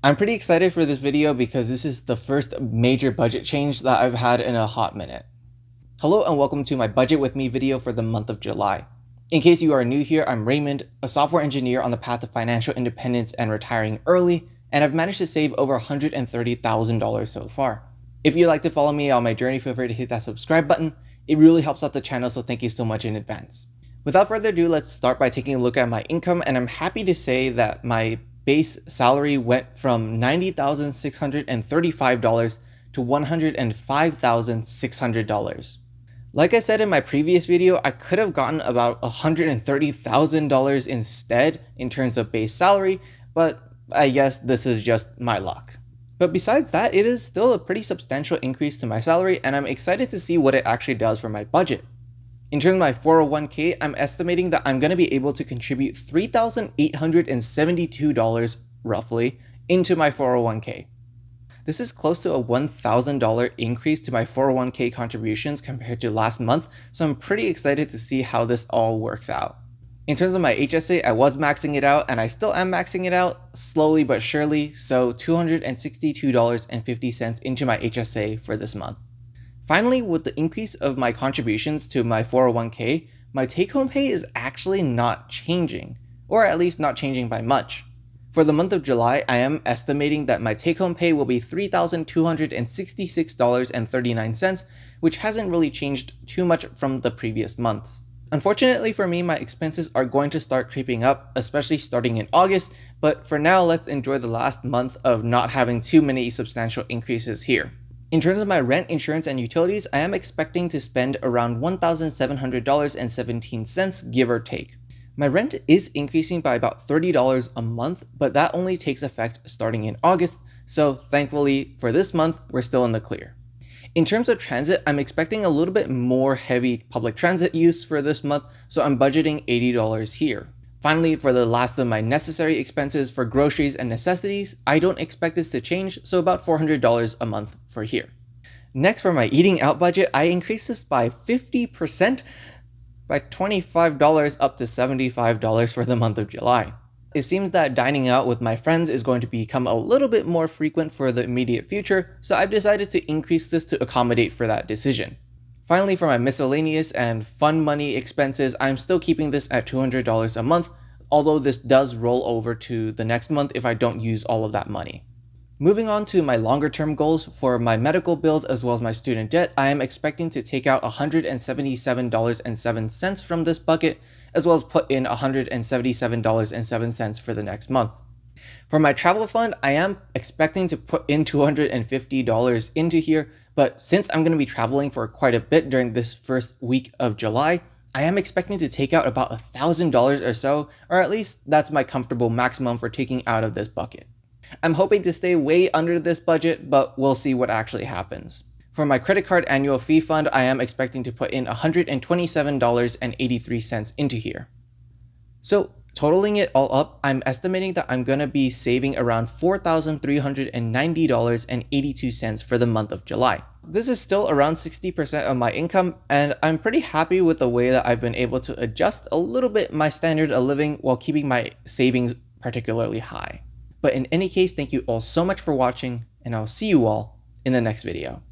I'm pretty excited for this video because this is the first major budget change that I've had in a hot minute. Hello and welcome to my Budget With Me video for the month of July. In case you are new here, I'm Raymond, a software engineer on the path to financial independence and retiring early, and I've managed to save over $130,000 so far. If you'd like to follow me on my journey, feel free to hit that subscribe button. It really helps out the channel, so thank you so much in advance. Without further ado, let's start by taking a look at my income, and I'm happy to say that my base salary went from $90,635 to $105,600. Like I said in my previous video, I could have gotten about $130,000 instead in terms of base salary, but I guess this is just my luck. But besides that, it is still a pretty substantial increase to my salary, and I'm excited to see what it actually does for my budget. In terms of my 401k, I'm estimating that I'm going to be able to contribute $3,872 roughly into my 401k. This is close to a $1,000 increase to my 401k contributions compared to last month, so I'm pretty excited to see how this all works out. In terms of my HSA, I was maxing it out and I still am maxing it out slowly but surely, so $262.50 into my HSA for this month. Finally, with the increase of my contributions to my 401k, my take-home pay is actually not changing, or at least not changing by much. For the month of July, I am estimating that my take-home pay will be $3,266.39, which hasn't really changed too much from the previous months. Unfortunately for me, my expenses are going to start creeping up, especially starting in August, but for now, let's enjoy the last month of not having too many substantial increases here. In terms of my rent, insurance, and utilities, I am expecting to spend around $1,700.17, give or take. My rent is increasing by about $30 a month, but that only takes effect starting in August, so thankfully for this month, we're still in the clear. In terms of transit, I'm expecting a little bit more heavy public transit use for this month, so I'm budgeting $80 here. Finally, for the last of my necessary expenses for groceries and necessities, I don't expect this to change, so about $400 a month for here. Next, for my eating out budget, I increased this by 50%, by $25 up to $75 for the month of July. It seems that dining out with my friends is going to become a little bit more frequent for the immediate future, so I've decided to increase this to accommodate for that decision. Finally, for my miscellaneous and fun money expenses, I'm still keeping this at $200 a month, although this does roll over to the next month if I don't use all of that money. Moving on to my longer term goals, for my medical bills as well as my student debt, I am expecting to take out $177.07 from this bucket, as well as put in $177.07 for the next month. For my travel fund, I am expecting to put in $250 into here, but since I'm going to be traveling for quite a bit during this first week of July, I am expecting to take out about $1,000 or so, or at least that's my comfortable maximum for taking out of this bucket. I'm hoping to stay way under this budget, but we'll see what actually happens. For my credit card annual fee fund, I am expecting to put in $127.83 into here. So totaling it all up, I'm estimating that I'm going to be saving around $4,390.82 for the month of July. This is still around 60% of my income, and I'm pretty happy with the way that I've been able to adjust a little bit my standard of living while keeping my savings particularly high. But in any case, thank you all so much for watching, and I'll see you all in the next video.